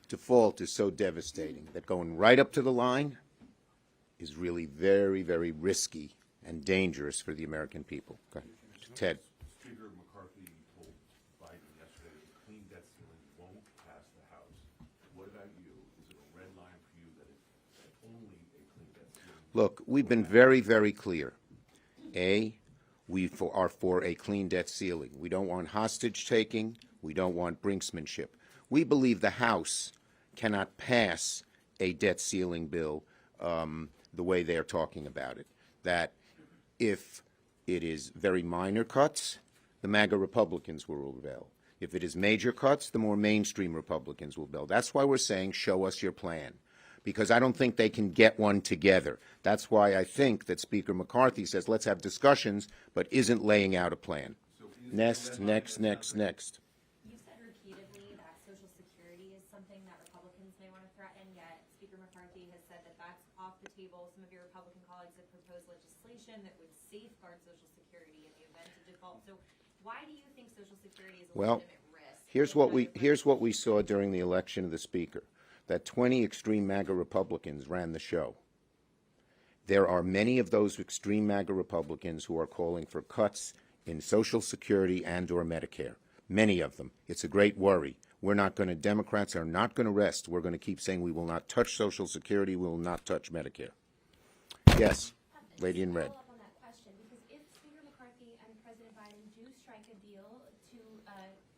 default is so devastating that going right up to the line is really very, very risky and dangerous for the American people. Go ahead. Ted. Speaker McCarthy told Biden yesterday that the clean debt ceiling won't pass the House. What about you? Is it a red line for you that only a clean debt ceiling? Look, we've been very, very clear. We are for a clean debt ceiling. We don't want hostage taking. We don't want brinksmanship. We believe the House cannot pass a debt ceiling bill the way they're talking about it. That if it is very minor cuts, the MAGA Republicans will rebel. If it is major cuts, the more mainstream Republicans will rebel. That's why we're saying, show us your plan. Because I don't think they can get one together. That's why I think that Speaker McCarthy says, let's have discussions, but isn't laying out a plan. Next. You said repeatedly that Social Security is something that Republicans may want to threaten, yet Speaker McCarthy has said that that's off the table. Some of your Republican colleagues have proposed legislation that would safeguard Social Security in the event of default. So why do you think Social Security is a legitimate risk? Here's what we saw during the election of the Speaker, that 20 extreme MAGA Republicans ran the show. There are many of those extreme MAGA Republicans who are calling for cuts in Social Security and or Medicare. Many of them. It's a great worry. Democrats are not going to rest. We're going to keep saying we will not touch Social Security, we will not touch Medicare. Yes, lady in red. Follow up on that question, because if Speaker McCarthy and President Biden do strike a deal to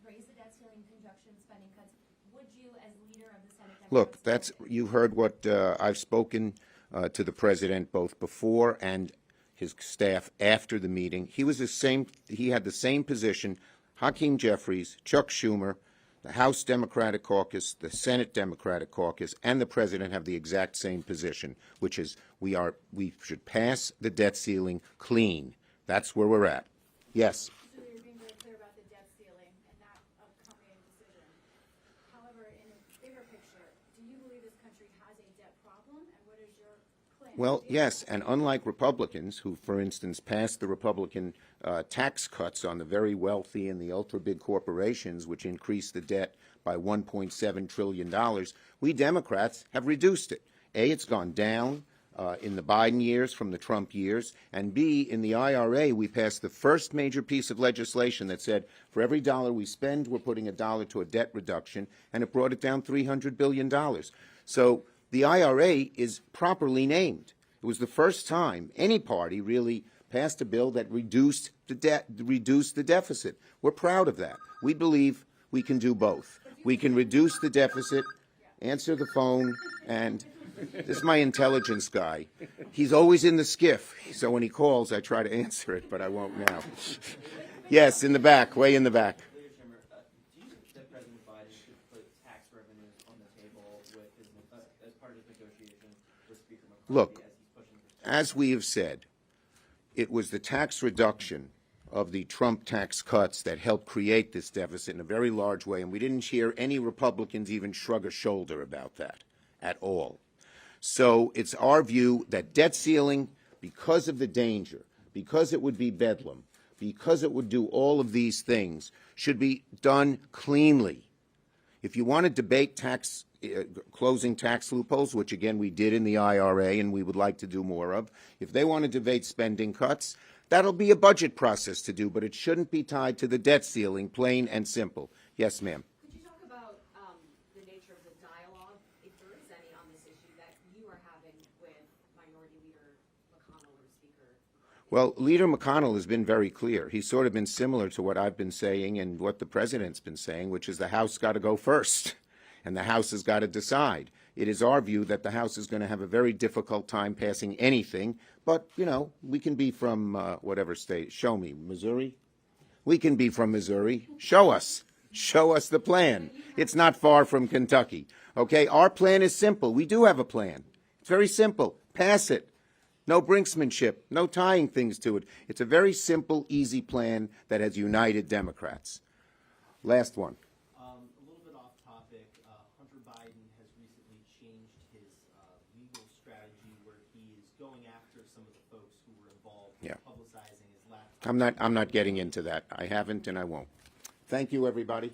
raise the debt ceiling in conjunction with spending cuts, would you, as leader of the Senate Democrats— Look, you heard what I've spoken to the president both before and his staff after the meeting. He had the same position. Hakeem Jeffries, Chuck Schumer, the House Democratic Caucus, the Senate Democratic Caucus, and the president have the exact same position, which is we should pass the debt ceiling clean. That's where we're at. Yes. So you're being very clear about the debt ceiling and that upcoming decision. However, in a bigger picture, do you believe this country has a debt problem, and what is your plan? Well, yes, and unlike Republicans, who, for instance, passed the Republican tax cuts on the very wealthy and the ultra-big corporations, which increased the debt by $1.7 trillion, we Democrats have reduced it. A, it's gone down in the Biden years from the Trump years, and B, in the IRA, we passed the first major piece of legislation that said for every dollar we spend, we're putting a dollar to a debt reduction, and it brought it down $300 billion. So the IRA is properly named. It was the first time any party really passed a bill that reduced the deficit. We're proud of that. We believe we can do both. We can reduce the deficit, answer the phone, and this is my intelligence guy. He's always in the skiff, so when he calls, I try to answer it, but I won't now. Yes, in the back, way in the back. Do you think that President Biden should put tax revenues on the table as part of his negotiation with Speaker McCarthy? Look, as we have said, it was the tax reduction of the Trump tax cuts that helped create this deficit in a very large way, and we didn't hear any Republicans even shrug a shoulder about that at all. So it's our view that debt ceiling, because of the danger, because it would be bedlam, because it would do all of these things, should be done cleanly. If you want to debate closing tax loopholes, which again we did in the IRA and we would like to do more of, if they want to debate spending cuts, that'll be a budget process to do, but it shouldn't be tied to the debt ceiling, plain and simple. Yes, ma'am. Could you talk about the nature of the dialogue, if there is any, on this issue that you are having with Minority Leader McConnell or Speaker? Well, Leader McConnell has been very clear. He's sort of been similar to what I've been saying and what the president's been saying, which is the House got to go first, and the House has got to decide. It is our view that the House is going to have a very difficult time passing anything, but, you know, we can be from whatever state. Show me. Missouri? We can be from Missouri. Show us. Show us the plan. It's not far from Kentucky. Okay? Our plan is simple. We do have a plan. It's very simple. Pass it. No brinksmanship. No tying things to it. It's a very simple, easy plan that has united Democrats. Last one. A little bit off topic. Hunter Biden has recently changed his legal strategy where he is going after some of the folks who were involved in publicizing his laptop. I'm not getting into that. I haven't and I won't. Thank you, everybody.